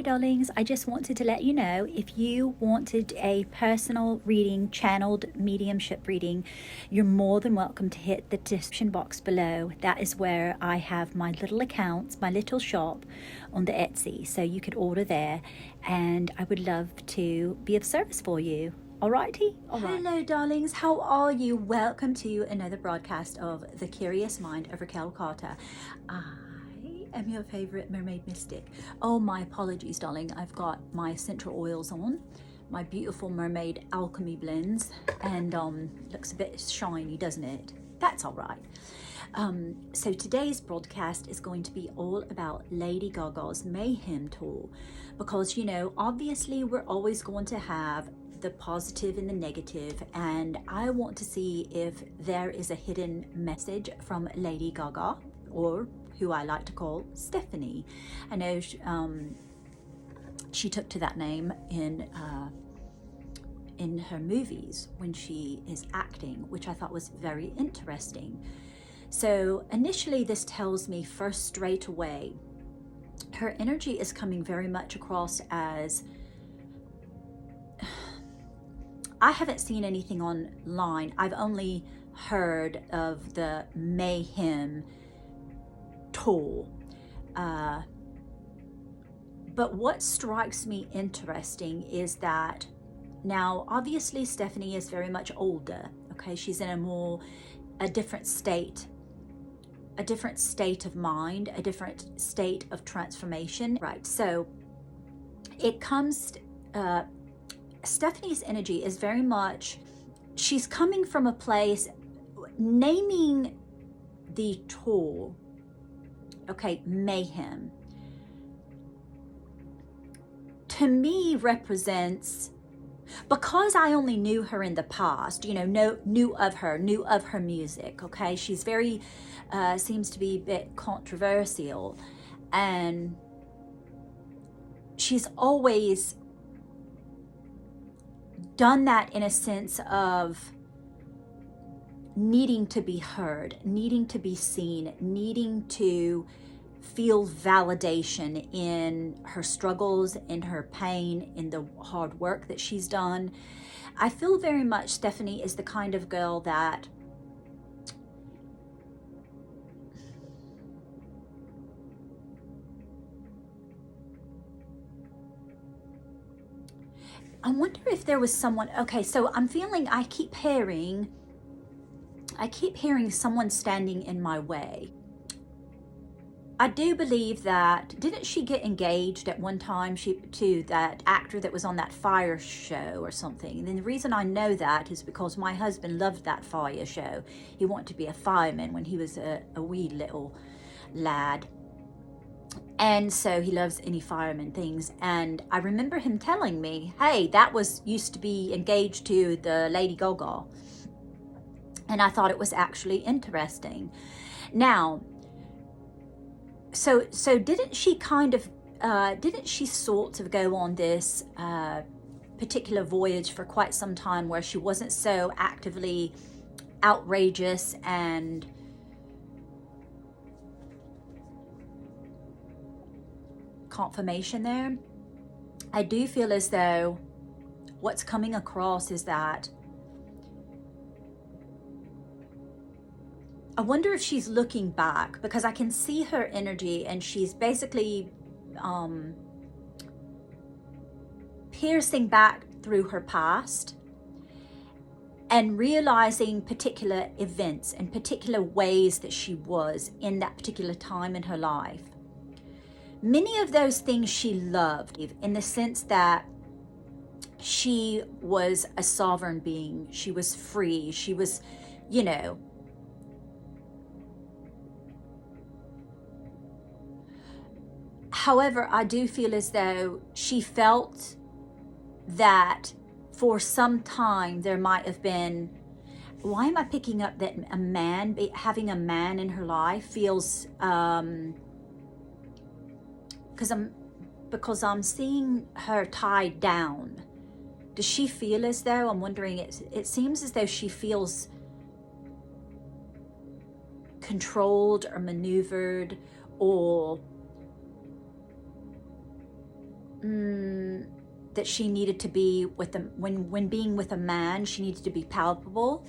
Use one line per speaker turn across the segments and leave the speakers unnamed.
darlings. I just wanted to let you know, if you wanted a personal reading, channeled mediumship reading, you're more than welcome to hit the description box below. That is where I have my little accounts, my little shop on the Etsy, so you could order there, and I would love to be of service for you. Alrighty? Alright. Hello darlings, how are you? Welcome to another broadcast of The Curious Mind of Raquel Carter. I am your favorite mermaid mystic. Oh, my apologies darling, I've got my essential oils on, my beautiful mermaid alchemy blends, and looks a bit shiny, doesn't it? That's alright. So today's broadcast is going to be all about Lady Gaga's Mayhem tour, because, you know, obviously we're always going to have the positive and the negative, and I want to see if there is a hidden message from Lady Gaga, or who I like to call Stephanie. I know she took to that name in her movies when she is acting, which I thought was very interesting. So initially this tells me first straight away, her energy is coming very much across as, I haven't seen anything online. I've only heard of the Mayhem tour. But what strikes me interesting is that now obviously Stephanie is very much older. Okay, she's in a different state of mind, a different state of transformation. Right, so it comes, Stephanie's energy is very much, she's coming from a place, naming the tour, okay, Mayhem, to me represents, because I only knew her in the past, you know, knew of her music, okay, she's very, seems to be a bit controversial, and she's always done that in a sense of needing to be heard, needing to be seen, needing to feel validation in her struggles, in her pain, in the hard work that she's done. I feel very much Stephanie is the kind of girl that I wonder if there was someone, okay, so I'm feeling, I keep hearing someone standing in my way. I do believe that, didn't she get engaged at one time to that actor that was on that Fire show or something? And then the reason I know that is because my husband loved that Fire show. He wanted to be a fireman when he was a wee little lad. And so he loves any fireman things. And I remember him telling me, hey, that used to be engaged to the Lady Gaga. And I thought it was actually interesting. Now, so didn't she kind of, didn't she sort of go on this particular voyage for quite some time where she wasn't so actively outrageous and confirmation there? I do feel as though what's coming across is that I wonder if she's looking back, because I can see her energy and she's basically piercing back through her past and realizing particular events and particular ways that she was in that particular time in her life. Many of those things she loved, in the sense that she was a sovereign being, she was free, she was, you know, however, I do feel as though she felt that for some time there might have been, why am I picking up that a man, having a man in her life feels, because I'm seeing her tied down. Does she feel as though, I'm wondering, it seems as though she feels controlled or maneuvered, or that she needed to be with them when being with a man, she needed to be palatable,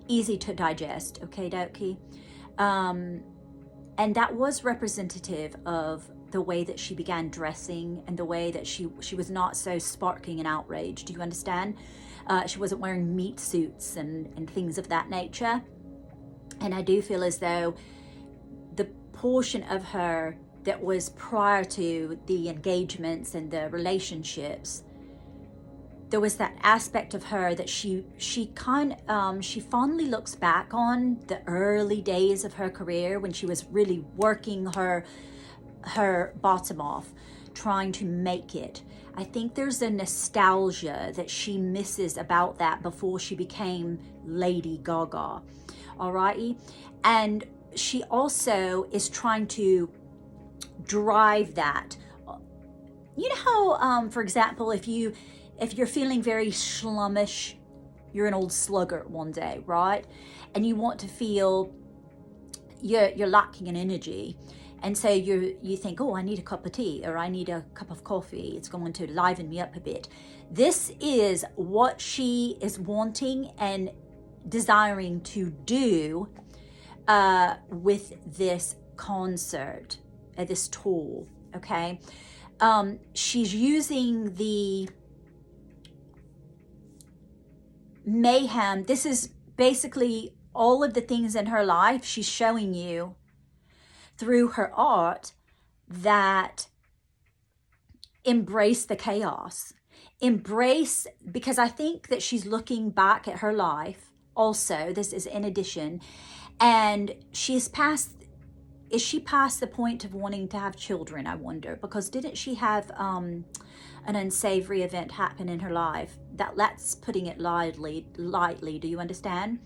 easy to digest. Okay, dokie. And that was representative of the way that she began dressing and the way that she was not so sparkling and outraged. Do you understand? She wasn't wearing meat suits and things of that nature. And I do feel as though the portion of her that was prior to the engagements and the relationships, there was that aspect of her that she fondly looks back on the early days of her career when she was really working her bottom off, trying to make it. I think there's a nostalgia that she misses about that before she became Lady Gaga. Alrighty, and she also is trying to drive that. You know how, for example, if you're feeling very slummish, you're an old sluggard one day, right? And you want to feel you're lacking in energy. And so you think, oh, I need a cup of tea or I need a cup of coffee. It's going to liven me up a bit. This is what she is wanting and desiring to do with this concert, this tool, okay? She's using the Mayhem. This is basically all of the things in her life she's showing you through her art that embrace the chaos. Embrace, because I think that she's looking back at her life also, this is in addition, and is she past the point of wanting to have children, I wonder? Because didn't she have an unsavory event happen in her life that's putting it lightly, do you understand?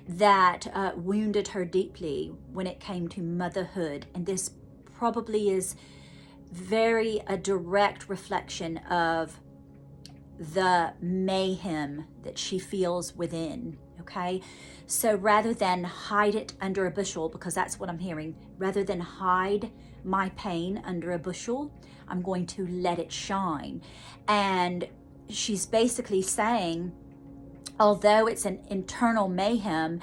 That wounded her deeply when it came to motherhood. And this probably is very a direct reflection of the mayhem that she feels within, okay? So rather than hide it under a bushel, because that's what I'm hearing, rather than hide my pain under a bushel, I'm going to let it shine. And she's basically saying, although it's an internal mayhem,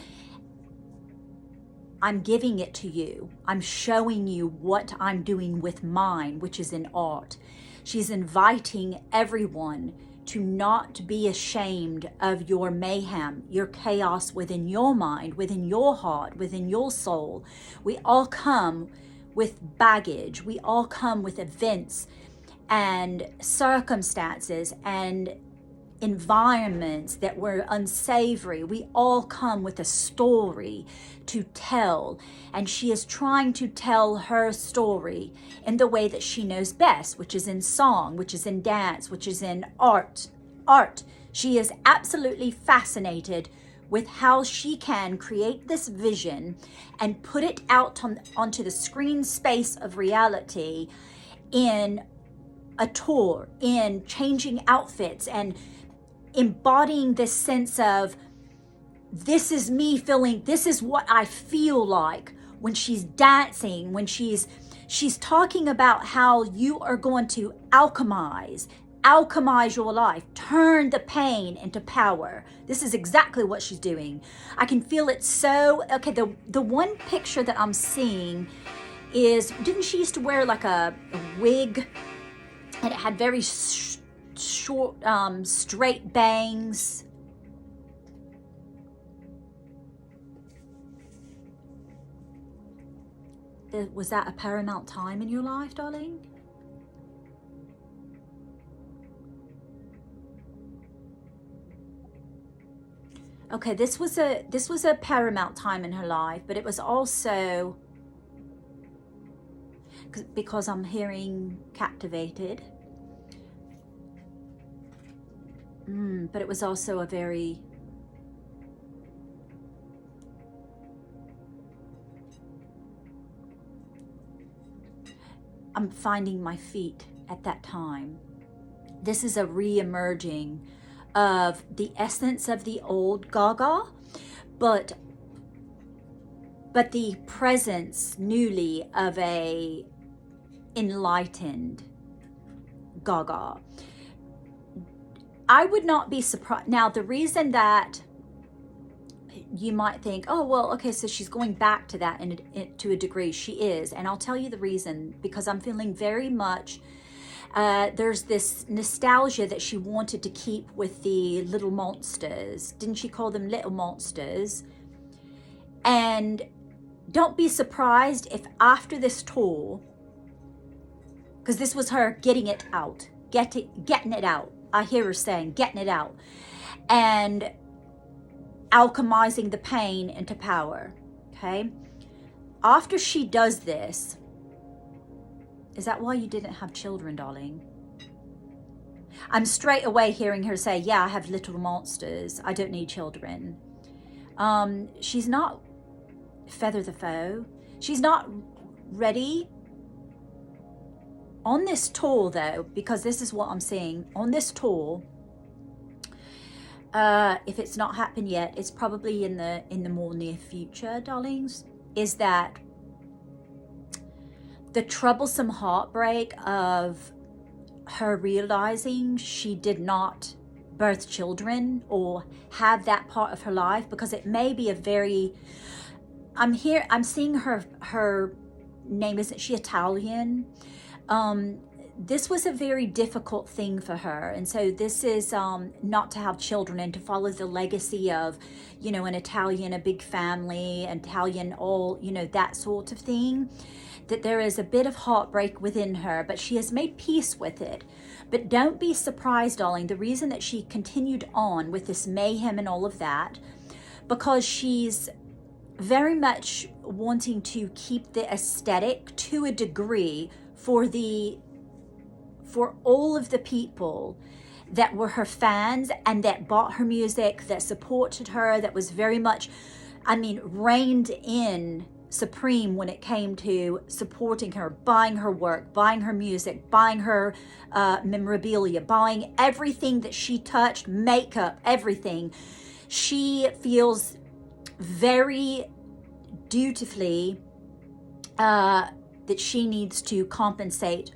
I'm giving it to you. I'm showing you what I'm doing with mine, which is in art. She's inviting everyone to not be ashamed of your mayhem, your chaos within your mind, within your heart, within your soul. We all come with baggage. We all come with events and circumstances and environments that were unsavory. We all come with a story to tell, and she is trying to tell her story in the way that she knows best, which is in song, which is in dance, which is in art. She is absolutely fascinated with how she can create this vision and put it out onto the screen space of reality in a tour, in changing outfits and embodying this sense of, this is me feeling, this is what I feel like when she's dancing, when she's talking about how you are going to alchemize your life, turn the pain into power. This is exactly what she's doing. I can feel it so, okay, the one picture that I'm seeing is, didn't she used to wear like a wig and it had very short, straight bangs? Was that a paramount time in your life, darling? Okay, this was a paramount time in her life, but it was also, because I'm hearing captivated, but it was also a very, I'm finding my feet at that time. This is a re-emerging of the essence of the old Gaga, but but the presence newly of a enlightened Gaga. I would not be surprised. Now, the reason that you might think, oh, well, okay, so she's going back to that to a degree. She is. And I'll tell you the reason, because I'm feeling very much, there's this nostalgia that she wanted to keep with the little monsters. Didn't she call them little monsters? And don't be surprised if after this tour, because this was her getting it out, getting it out. I hear her saying, getting it out. And alchemizing the pain into power, okay? After she does this, is that why you didn't have children, darling? I'm straight away hearing her say, yeah, I have little monsters. I don't need children. She's not feather the foe. She's not ready. On this tour, though, because this is what I'm seeing, on this tour, if it's not happened yet, it's probably in the more near future, darlings, is that the troublesome heartbreak of her realizing she did not birth children or have that part of her life, because it may be a very, I'm seeing her name, isn't she Italian? This was a very difficult thing for her. And so this is not to have children and to follow the legacy of, you know, an Italian, a big family, Italian, all, you know, that sort of thing. That there is a bit of heartbreak within her, but she has made peace with it. But don't be surprised, darling, the reason that she continued on with this mayhem and all of that, because she's very much wanting to keep the aesthetic to a degree for all of the people that were her fans and that bought her music, that supported her, that was very much, I mean, reigned in supreme when it came to supporting her, buying her work, buying her music, buying her memorabilia, buying everything that she touched, makeup, everything. She feels very dutifully that she needs to compensate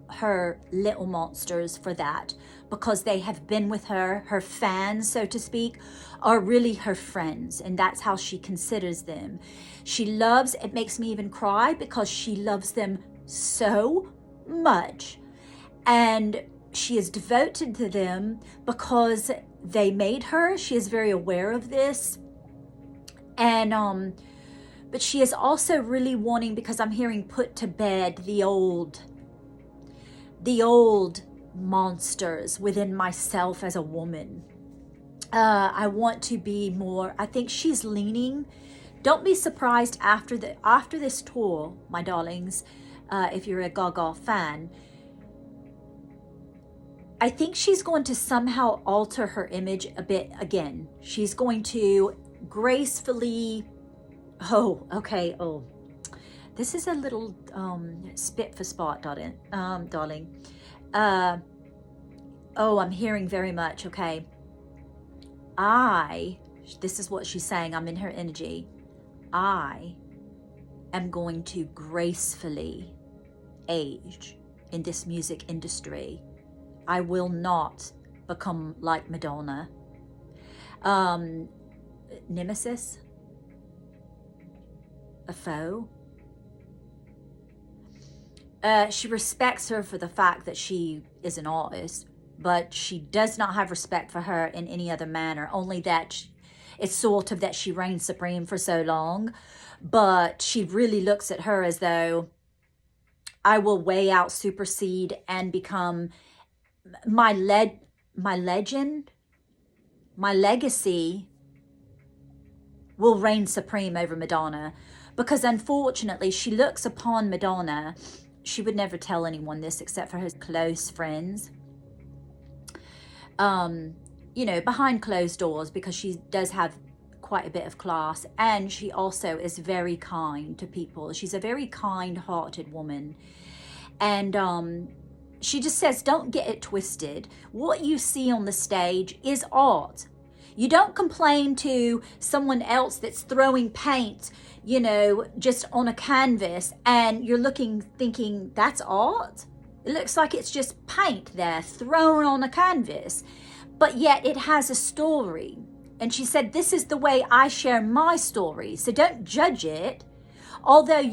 her little monsters for that, because they have been with her. Her fans, so to speak, are really her friends, and that's how she considers them. She loves, it makes me even cry, because she loves them so much, and she is devoted to them because they made her. She is very aware of this. And but she is also really wanting, because I'm hearing put to bed the old monsters within myself as a woman. I want to be more, I think she's leaning. Don't be surprised after this tour, my darlings, if you're a Gaga fan, I think she's going to somehow alter her image a bit again. She's going to gracefully, this is a little spit for spot, darling. I'm hearing very much, okay. This is what she's saying, I'm in her energy. I am going to gracefully age in this music industry. I will not become like Madonna. Nemesis? A foe? She respects her for the fact that she is an artist, but she does not have respect for her in any other manner, only that it's sort of that she reigned supreme for so long, but she really looks at her as though I will way out, supersede, and become my legend, my legacy will reign supreme over Madonna. Because unfortunately, she looks upon Madonna, she would never tell anyone this except for her close friends, you know, behind closed doors, because she does have quite a bit of class, and she also is very kind to people. She's a very kind-hearted woman, and she just says, don't get it twisted. What you see on the stage is art. You don't complain to someone else that's throwing paint, you know, just on a canvas, and you're looking, thinking, that's art? It looks like it's just paint there thrown on a canvas, but yet it has a story. And she said, this is the way I share my story. So don't judge it, although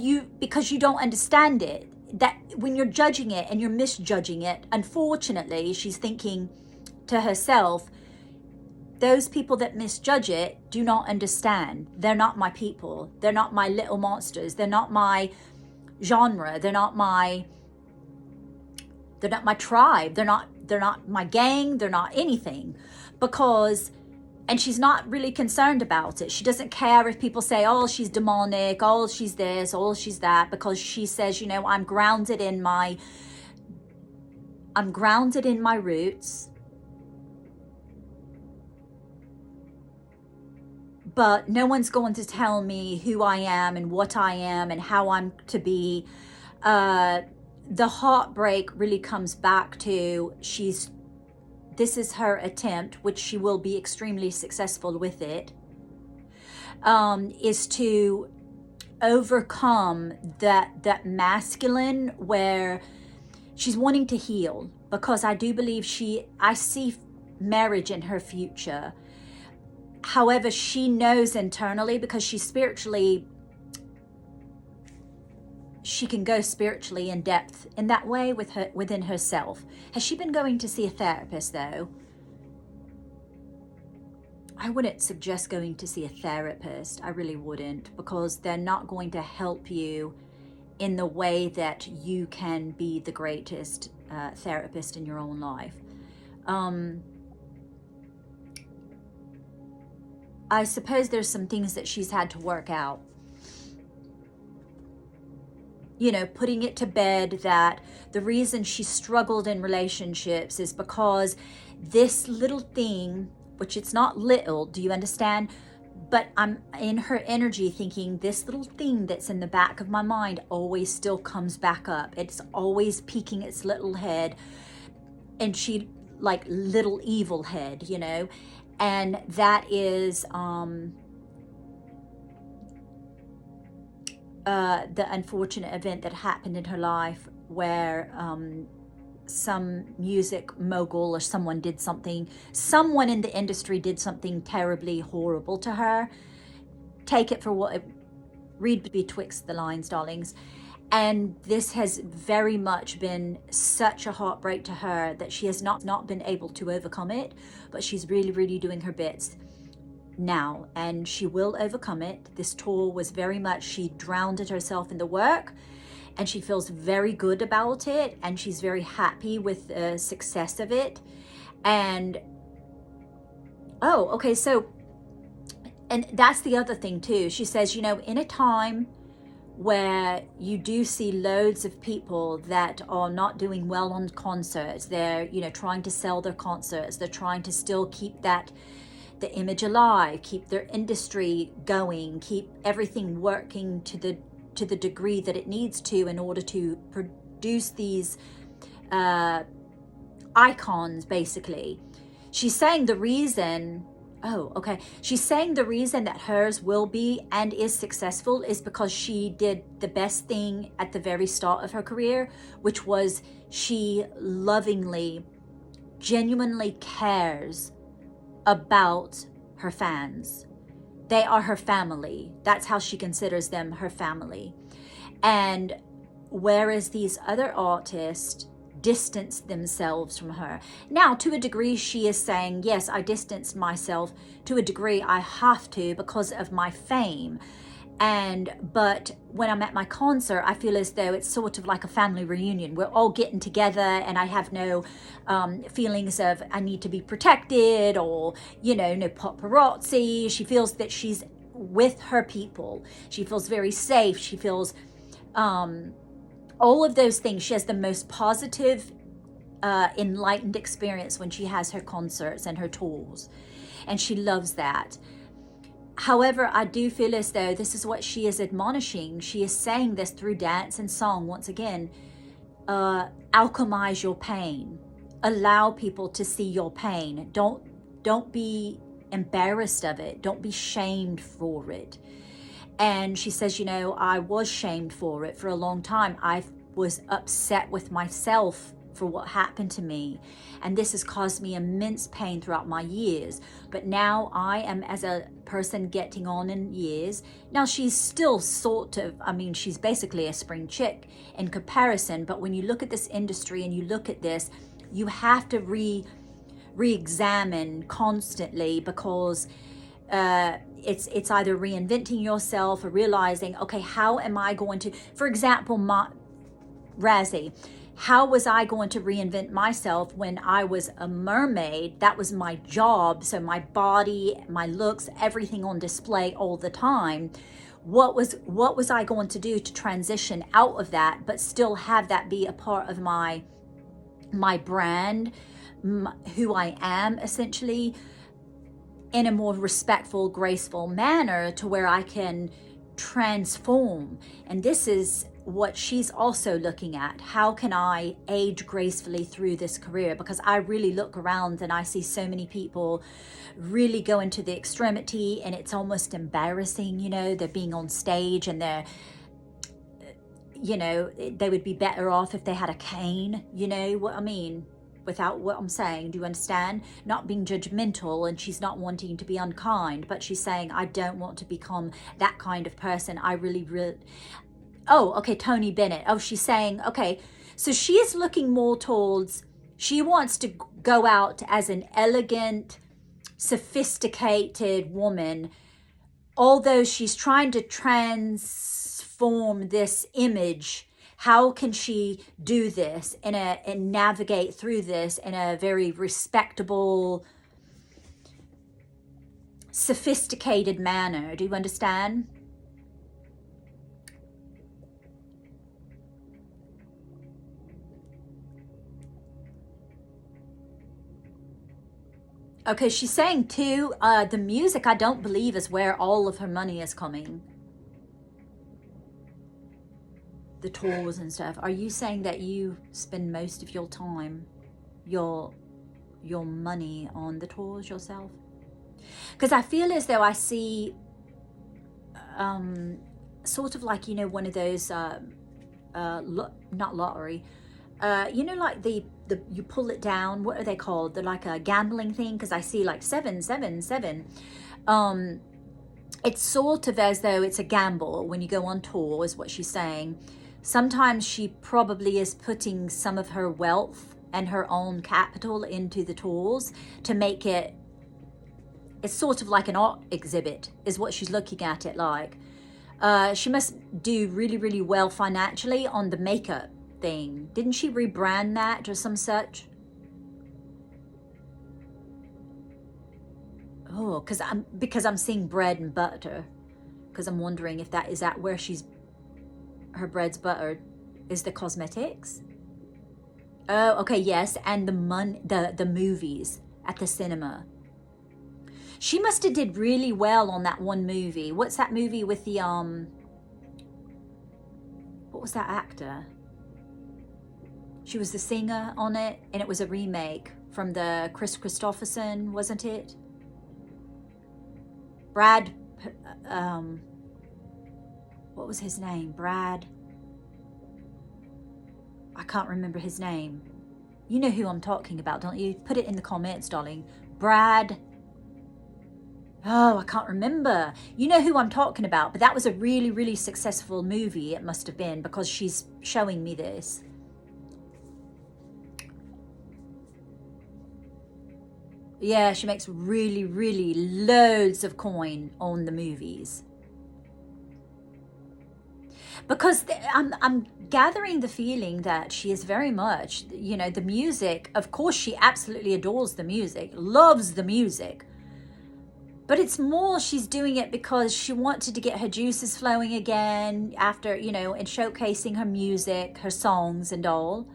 because you don't understand it, that when you're judging it and you're misjudging it, unfortunately, she's thinking to herself, those people that misjudge it do not understand. They're not my people. They're not my little monsters. They're not my genre. They're not my tribe. They're not my gang. They're not anything. And she's not really concerned about it. She doesn't care if people say, oh, she's demonic, oh, she's this, oh, she's that, because she says, you know, I'm grounded in my roots. But no one's going to tell me who I am and what I am and how I'm to be. The heartbreak really comes back to this is her attempt, which she will be extremely successful with it, is to overcome that masculine, where she's wanting to heal, because I do believe I see marriage in her future. However, she knows internally, because she can go spiritually in depth in that way within herself. Has she been going to see a therapist though? I wouldn't suggest going to see a therapist. I really wouldn't, because they're not going to help you in the way that you can be the greatest therapist in your own life. I suppose there's some things that she's had to work out. You know, putting it to bed that the reason she struggled in relationships is because this little thing, which it's not little, do you understand? But I'm in her energy thinking, this little thing that's in the back of my mind always still comes back up. It's always peeking its little head, and she, like little evil head, you know, and that is the unfortunate event that happened in her life, where some music mogul or someone in the industry did something terribly horrible to her. Take it for what it, read betwixt the lines, darlings. And this has very much been such a heartbreak to her that she has not been able to overcome it, but she's really, really doing her bits now, and she will overcome it. This tour was very much, she drowned herself in the work, and she feels very good about it, and she's very happy with the success of it. And and that's the other thing too. She says, you know, in a time where you do see loads of people that are not doing well on concerts, they're, you know, trying to sell their concerts, they're trying to still keep the image alive, keep their industry going, keep everything working to the degree that it needs to in order to produce these icons, basically. She's saying the reason that hers will be and is successful is because she did the best thing at the very start of her career, which was she lovingly, genuinely cares about her fans. They are her family. That's how she considers them, her family. And whereas these other artists distance themselves from her. Now, to a degree, she is saying, yes, I distance myself. To a degree, I have to because of my fame. But when I'm at my concert, I feel as though it's sort of like a family reunion. We're all getting together, and I have no feelings of I need to be protected, or, you know, no paparazzi. She feels that she's with her people. She feels very safe. She feels all of those things. She has the most positive, enlightened experience when she has her concerts and her tours, and she loves that. However, I do feel as though this is what she is admonishing. She is saying this through dance and song. Once again, alchemize your pain. Allow people to see your pain. Don't be embarrassed of it. Don't be shamed for it. And she says, you know, I was shamed for it for a long time. I was upset with myself for what happened to me, and this has caused me immense pain throughout my years. But now I am, as a person getting on in years, now she's still sort of, I mean, she's basically a spring chick in comparison, but when you look at this industry and you look at this, you have to re-examine constantly, because it's either reinventing yourself or realizing, okay, how am I going to, for example, Razzie, how was I going to reinvent myself when I was a mermaid? That was my job. So my body, my looks, everything on display all the time. What was I going to do to transition out of that, but still have that be a part of my brand, who I am, essentially, in a more respectful, graceful manner, to where I can transform. And this is what she's also looking at. How can I age gracefully through this career? Because I really look around and I see so many people really go into the extremity, and it's almost embarrassing. You know, they're being on stage and they're, you know, they would be better off if they had a cane. You know what I mean? Without what I'm saying, do you understand? Not being judgmental, and she's not wanting to be unkind, but she's saying, I don't want to become that kind of person. I really oh, okay, Tony Bennett. Oh, she's saying, okay, so she is looking more towards, she wants to go out as an elegant, sophisticated woman, although she's trying to transform this image. How can she do this and navigate through this in a very respectable, sophisticated manner? Do you understand? Okay, she's saying too, the music, I don't believe, is where all of her money is coming. The tours and stuff. Are you saying that you spend most of your time, your money on the tours yourself? Because I feel as though I see sort of like, you know, one of those not lottery, you know, like the you pull it down, what are they called? They're like a gambling thing, because I see like 777. It's sort of as though it's a gamble when you go on tour, is what she's saying. Sometimes she probably is putting some of her wealth and her own capital into the tours to make it, it's sort of like an art exhibit, is what she's looking at it like. She must do really, really well financially on the makeup thing. Didn't she rebrand that or some such? Oh, because I'm seeing bread and butter, because I'm wondering if that is that where her bread's buttered is the cosmetics. Oh, okay, yes, and the movies at the cinema. She must have did really well on that one movie. What's that movie with the what was that actor? She was the singer on it, and it was a remake from the Chris Christopherson, wasn't it? Brad, what was his name? Brad, I can't remember his name. You know who I'm talking about, don't you? Put it in the comments, darling. Brad, oh, I can't remember. You know who I'm talking about, but that was a really, really successful movie, it must have been, because she's showing me this. Yeah, she makes really, really loads of coin on the movies. Because I'm gathering the feeling that she is very much, you know, the music, of course she absolutely adores the music, loves the music. But it's more she's doing it because she wanted to get her juices flowing again after, you know, and showcasing her music, her songs and all.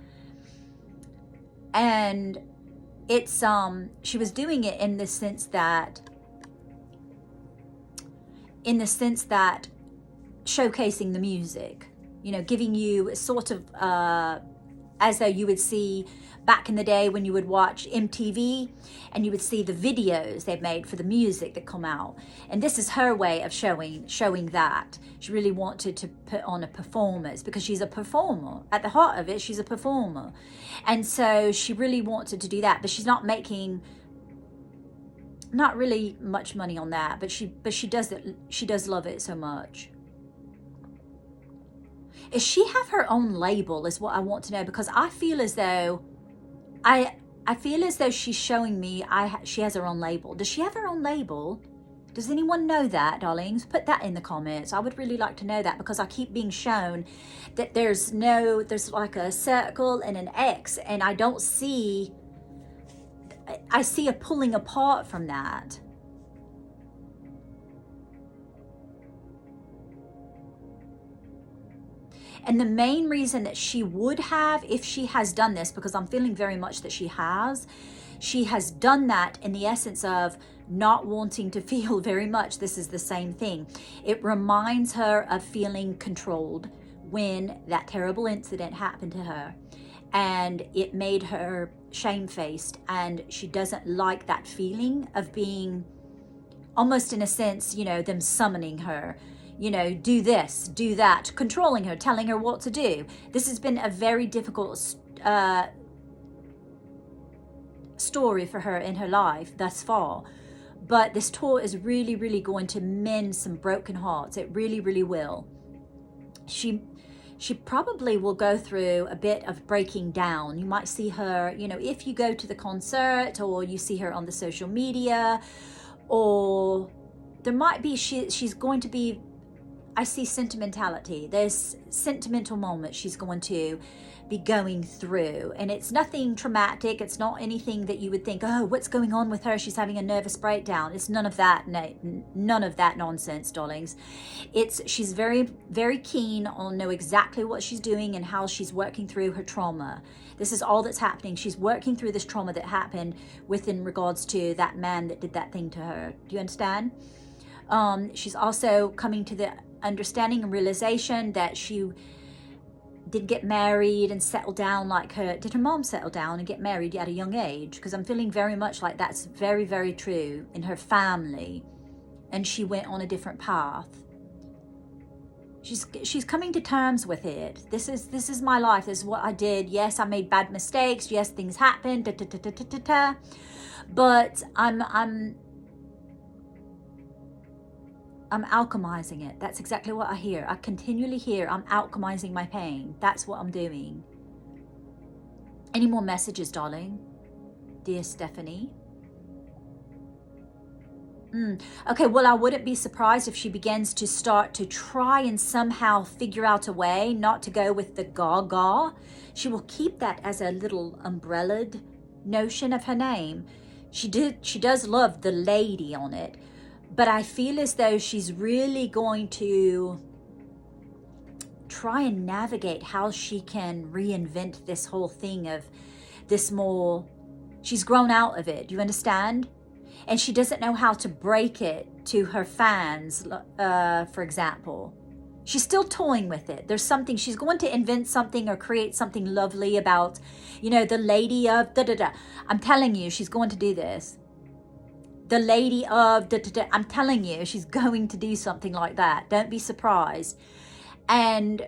And it's she was doing it in the sense that showcasing the music, you know, giving you sort of as though you would see back in the day when you would watch MTV and you would see the videos they've made for the music that come out. And this is her way of showing that. She really wanted to put on a performance because she's a performer. At the heart of it, she's a performer. And so she really wanted to do that, but she's not making not really much money on that, but she does it. She does love it so much. Does she have her own label is what I want to know, because I feel as though I feel as though she's showing me she has her own label. Does she have her own label? Does anyone know that, darlings? Put that in the comments. I would really like to know that, because I keep being shown that there's like a circle and an X, and I don't see, I see a pulling apart from that. And the main reason that she would have, if she has done this, because I'm feeling very much that she has done that in the essence of not wanting to feel very much. This is the same thing. It reminds her of feeling controlled when that terrible incident happened to her. And it made her shamefaced. And she doesn't like that feeling of being almost, in a sense, you know, them summoning her. You know, do this, do that, controlling her, telling her what to do. This has been a very difficult story for her in her life thus far. But this tour is really, really going to mend some broken hearts. It really, really will. She probably will go through a bit of breaking down. You might see her, you know, if you go to the concert or you see her on the social media, or there might be, she's going to be, I see sentimentality. There's sentimental moments she's going to be going through, and it's nothing traumatic. It's not anything that you would think, oh, what's going on with her? She's having a nervous breakdown. It's none of that. None of that nonsense, darlings. She's very, very keen on know exactly what she's doing and how she's working through her trauma. This is all that's happening. She's working through this trauma that happened within regards to that man that did that thing to her. Do you understand? She's also coming to the understanding and realization that she did get married and settle down like her. Did her mom settle down and get married at a young age? Because I'm feeling very much like that's very, very true in her family. And she went on a different path. She's coming to terms with it. This is my life. This is what I did. Yes, I made bad mistakes. Yes, things happened. But I'm alchemizing it. That's exactly what I hear. I continually hear I'm alchemizing my pain. That's what I'm doing. Any more messages, darling? Dear Stephanie. Okay, well, I wouldn't be surprised if she begins to start to try and somehow figure out a way not to go with the Gaga. She will keep that as a little umbrellaed notion of her name. She does love the lady on it. But I feel as though she's really going to try and navigate how she can reinvent this whole thing of this more. She's grown out of it. Do you understand? And she doesn't know how to break it to her fans, for example. She's still toying with it. There's something. She's going to invent something or create something lovely about, you know, the lady of da-da-da. I'm telling you, she's going to do this. The lady of I'm telling you, she's going to do something like that. Don't be surprised. And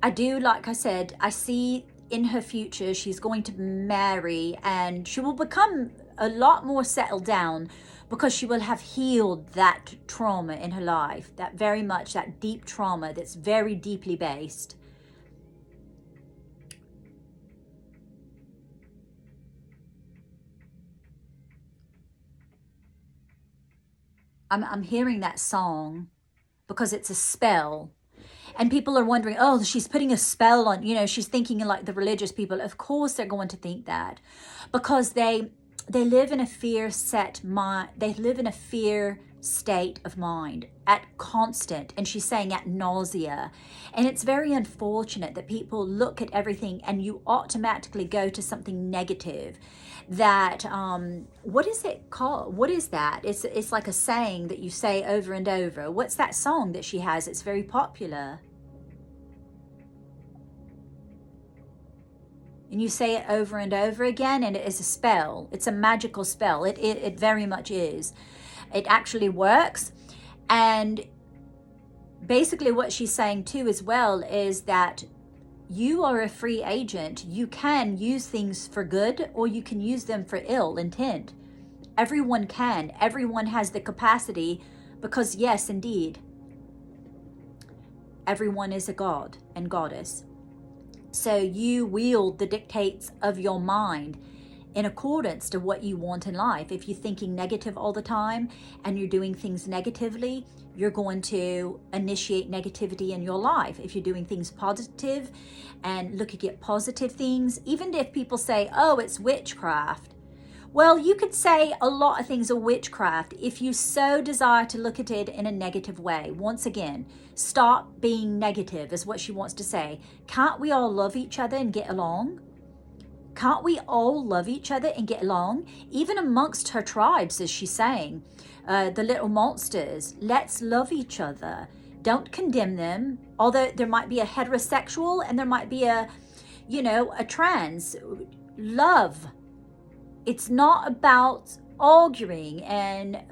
I do, like I said, I see in her future she's going to marry, and she will become a lot more settled down because she will have healed that trauma in her life, that very much, that deep trauma that's very deeply based. I'm hearing that song because it's a spell. And people are wondering, oh, she's putting a spell on, you know, she's thinking like the religious people. Of course they're going to think that, because they live in a fear set mind. They live in a fear state of mind at constant, and she's saying at nausea. And it's very unfortunate that people look at everything and you automatically go to something negative. That what is it called? What is that? It's like a saying that you say over and over. What's that song that she has? It's very popular. and you say it over and over again, and it is a spell. It's a magical spell. It very much is. It actually works. And basically what she's saying too as well is that you are a free agent. You can use things for good, or you can use them for ill intent. Everyone can. Everyone has the capacity, because yes, indeed, everyone is a god and goddess. So you wield the dictates of your mind in accordance to what you want in life. If you're thinking negative all the time and you're doing things negatively, you're going to initiate negativity in your life. If you're doing things positive and looking at positive things, even if people say, oh, it's witchcraft. Well, you could say a lot of things are witchcraft if you so desire to look at it in a negative way. Once again, stop being negative is what she wants to say. Can't we all love each other and get along? Can't we all love each other and get along? Even amongst her tribes, as she's saying, the little monsters, let's love each other. Don't condemn them. Although there might be a heterosexual and there might be a trans. Love. It's not about arguing, and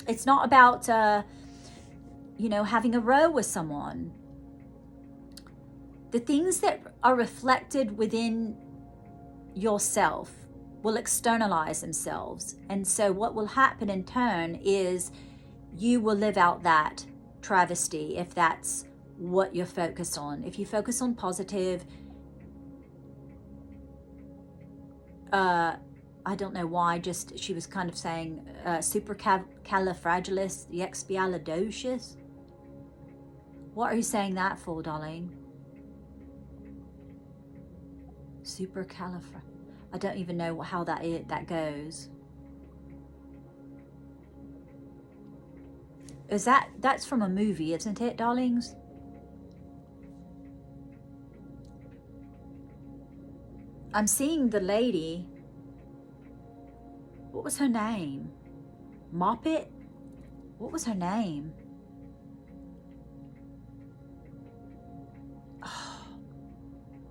it's not about, having a row with someone. The things that are reflected within yourself will externalize themselves. And so what will happen in turn is you will live out that travesty if that's what you're focused on. If you focus on positive, I don't know why, just she was kind of saying supercalifragilisticexpialidocious. What are you saying that for, darling? I don't even know how that goes. That's from a movie, isn't it, darlings? I'm seeing the lady. What was her name? Moppet? What was her name? Oh,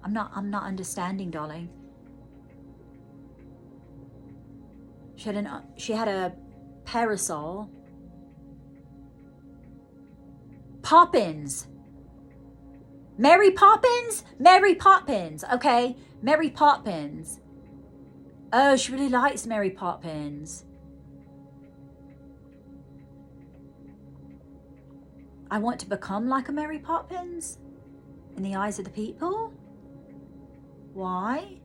I'm not understanding, darling. She had a parasol. Poppins. Mary Poppins? Mary Poppins. Okay, Mary Poppins. Oh, she really likes Mary Poppins. I want to become like a Mary Poppins in the eyes of the people. Why?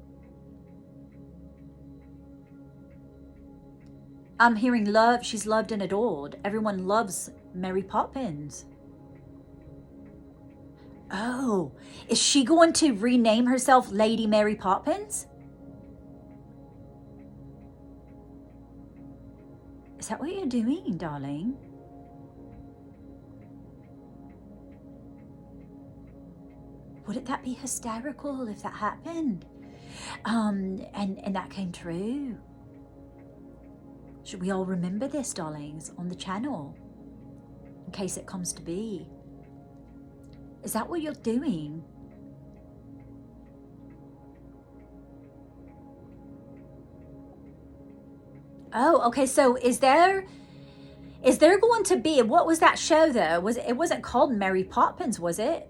I'm hearing love. She's loved and adored. Everyone loves Mary Poppins. Oh, is she going to rename herself Lady Mary Poppins? Is that what you're doing, darling? Wouldn't that be hysterical if that happened? And that came true. Should we all remember this, darlings, on the channel, in case it comes to be? Is that what you're doing? Oh, okay. So is there going to be, what was that show though? It wasn't called Mary Poppins, was it?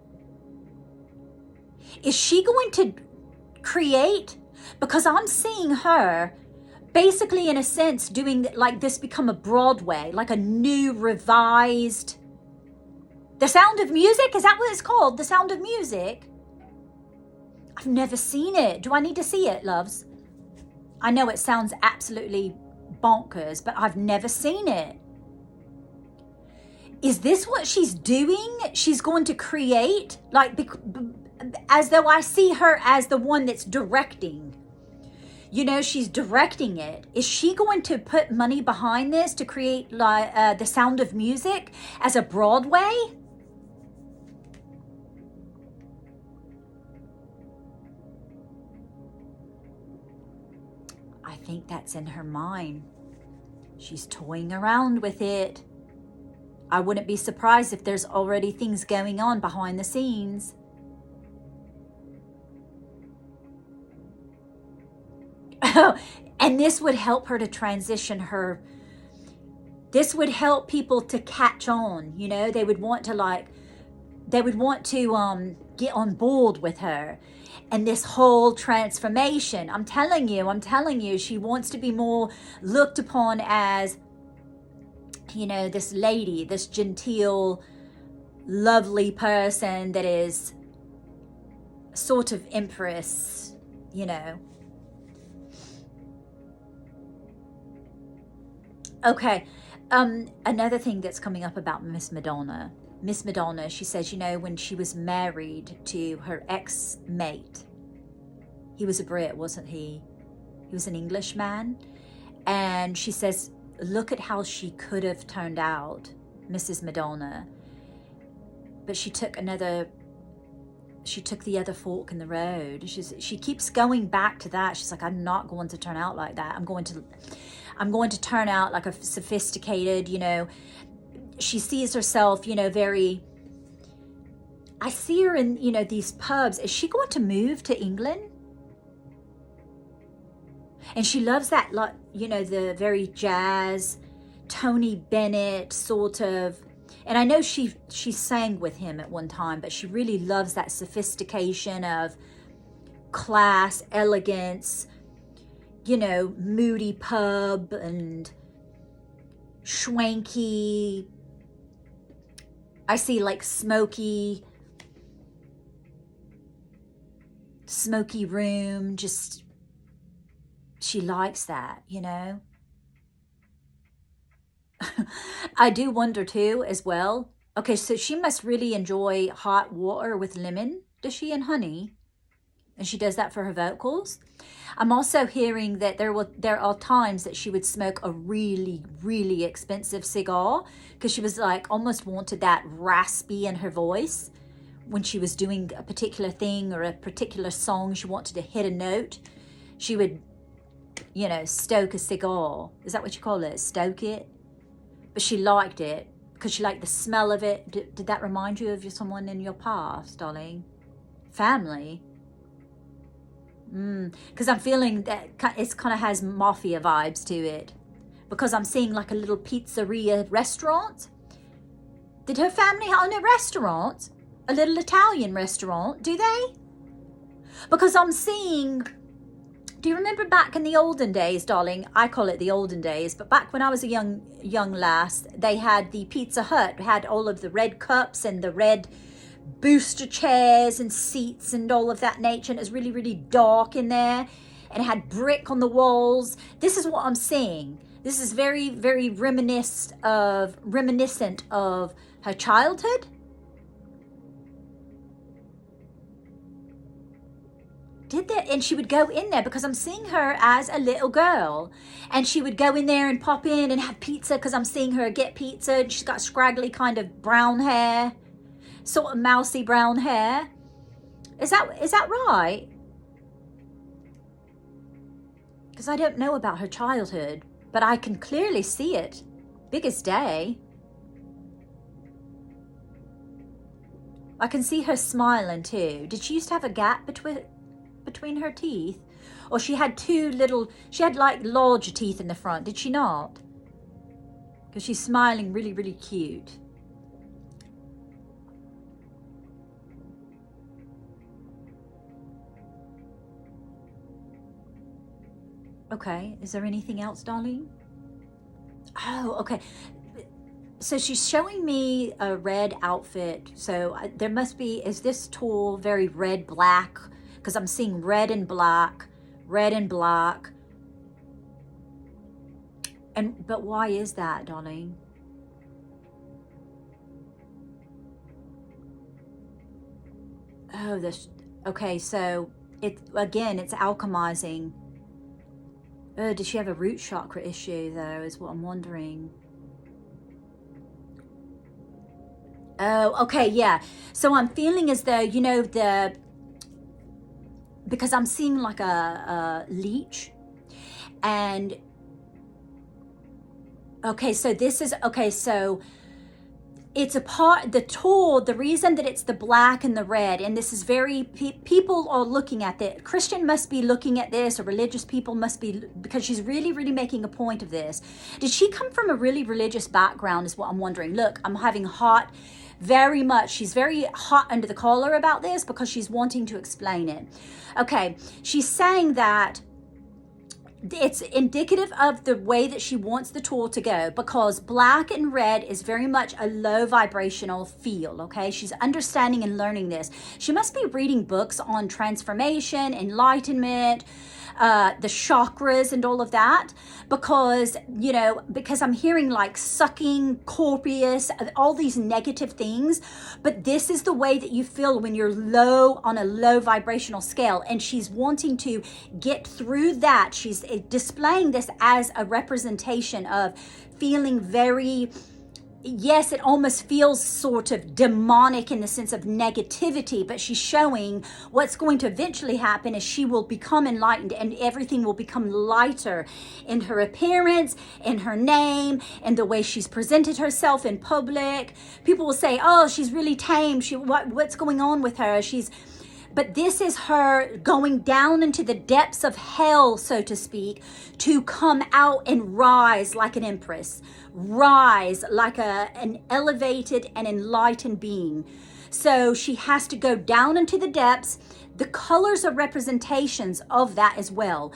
Is she going to create? Because I'm seeing her basically, in a sense, doing like this, become a Broadway, like a new revised The Sound of Music. Is that what it's called? The Sound of Music? I've never seen it. Do I need to see it, loves? I know it sounds absolutely bonkers, but I've never seen it. Is this what she's doing? She's going to create, like, as though I see her as the one that's directing. She's directing it. Is she going to put money behind this to create The Sound of Music as a Broadway? I think that's in her mind. She's toying around with it. I wouldn't be surprised if there's already things going on behind the scenes. And this would help her to transition her. This would help people to catch on, you know. They would want to get on board with her and this whole transformation. I'm telling you, she wants to be more looked upon as, you know, this lady, this genteel, lovely person that is sort of empress, you know. Okay, another thing that's coming up about Miss Madonna, she says, you know, when she was married to her ex-mate, he was a Brit, wasn't he? He was an Englishman. And she says, look at how she could have turned out, Mrs. Madonna. But she took the other fork in the road. She keeps going back to that. She's like, I'm not going to turn out like that. I'm going to turn out like a sophisticated, you know. She sees herself, you know, I see her in, you know, these pubs. Is she going to move to England? And she loves that, like, you know, the very jazz, Tony Bennett sort of. And I know she sang with him at one time, but she really loves that sophistication of class, elegance, you know, moody pub and schwanky. I see like smoky room. Just, she likes that, you know. I do wonder too as well. Okay, so she must really enjoy hot water with lemon, does she, and honey? And she does that for her vocals. I'm also hearing that there are times that she would smoke a really, really expensive cigar because she was like almost wanted that raspy in her voice when she was doing a particular thing or a particular song. She wanted to hit a note. She would, you know, stoke a cigar. Is that what you call it? Stoke it? But she liked it because she liked the smell of it. Did that remind you of someone in your past, darling? Family? Because I'm feeling that it kind of has mafia vibes to it. Because I'm seeing like a little pizzeria restaurant. Did her family own a restaurant? A little Italian restaurant? Do they? Because I'm seeing... Do you remember back in the olden days, darling? I call it the olden days. But back when I was a young lass, they had the Pizza Hut. Had all of the red cups and the red booster chairs and seats and all of that nature, and it was really, really dark in there, and it had brick on the walls. This is what I'm seeing. This is very, very reminiscent of her childhood. Did that? And she would go in there because I'm seeing her as a little girl, and she would go in there and pop in and have pizza because I'm seeing her get pizza, and she's got scraggly kind of brown hair, sort of mousy brown hair. Is that right? Because I don't know about her childhood, but I can clearly see it. Big as day. I can see her smiling too. Did she used to have a gap between her teeth? Or she had she had like larger teeth in the front, did she not? Because she's smiling really, really cute. Okay, is there anything else, darling? Oh, okay. So she's showing me a red outfit. So there must be, is this tulle very red, black? Because I'm seeing red and black. But why is that, darling? Oh, okay, so it's alchemizing. Oh, does she have a root chakra issue though, is what I'm wondering. Oh, okay, yeah. So I'm feeling as though, you know, because I'm seeing like a leech. And, okay, so it's a part, the tool, the reason that it's the black and the red, and this is very, people are looking at it. Christian must be looking at this, or religious people must be, because she's really, really making a point of this. Did she come from a really religious background is what I'm wondering. Look, I'm having hot, very much, she's very hot under the collar about this because she's wanting to explain it. Okay, she's saying that it's indicative of the way that she wants the tool to go, because black and red is very much a low vibrational feel. Okay, she's understanding and learning this. She must be reading books on transformation, enlightenment, the chakras and all of that, because, you know, because I'm hearing like sucking, corpus, all these negative things. But this is the way that you feel when you're low, on a low vibrational scale, and she's wanting to get through that. She's displaying this as a representation of feeling very, yes, it almost feels sort of demonic in the sense of negativity, but she's showing what's going to eventually happen is she will become enlightened, and everything will become lighter in her appearance, in her name, and the way she's presented herself in public. People will say, oh, she's really tame. What's going on with her? But this is her going down into the depths of hell, so to speak, to come out and rise like an empress, rise like an elevated and enlightened being. So she has to go down into the depths. The colors are representations of that as well.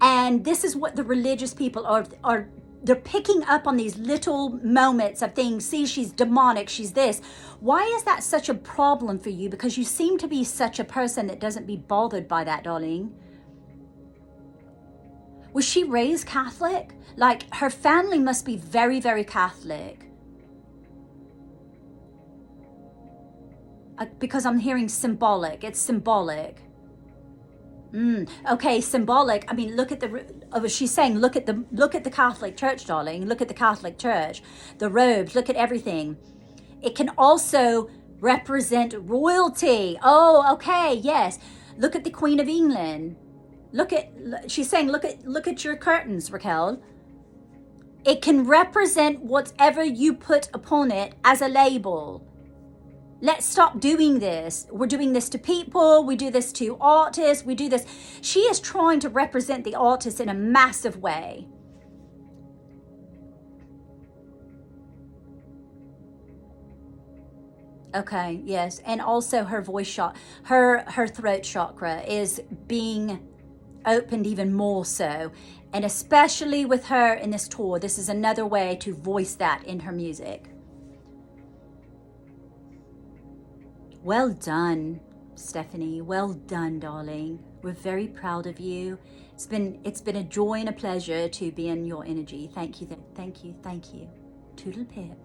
And this is what the religious people are they're picking up on these little moments of things. See, she's demonic, she's this. Why is that such a problem for you? Because you seem to be such a person that doesn't be bothered by that, darling. Was she raised Catholic? Like, her family must be very, very Catholic. Because I'm hearing symbolic. It's symbolic. Okay, symbolic. I mean, look at she's saying, look at the Catholic Church, darling. Look at the Catholic Church, the robes, look at everything. It can also represent royalty. Oh, okay, yes. Look at the Queen of England. She's saying, look at your curtains, Raquel. It can represent whatever you put upon it as a label. Let's stop doing this. We're doing this to people. We do this to artists. We do this. She is trying to represent the artist in a massive way. Okay, yes. And also her voice her throat chakra is being opened even more so. And especially with her in this tour, this is another way to voice that in her music. Well done, Stephanie. Well done, darling. We're very proud of you. It's been a joy and a pleasure to be in your energy. Thank you. Thank you. Thank you. Toodle pip.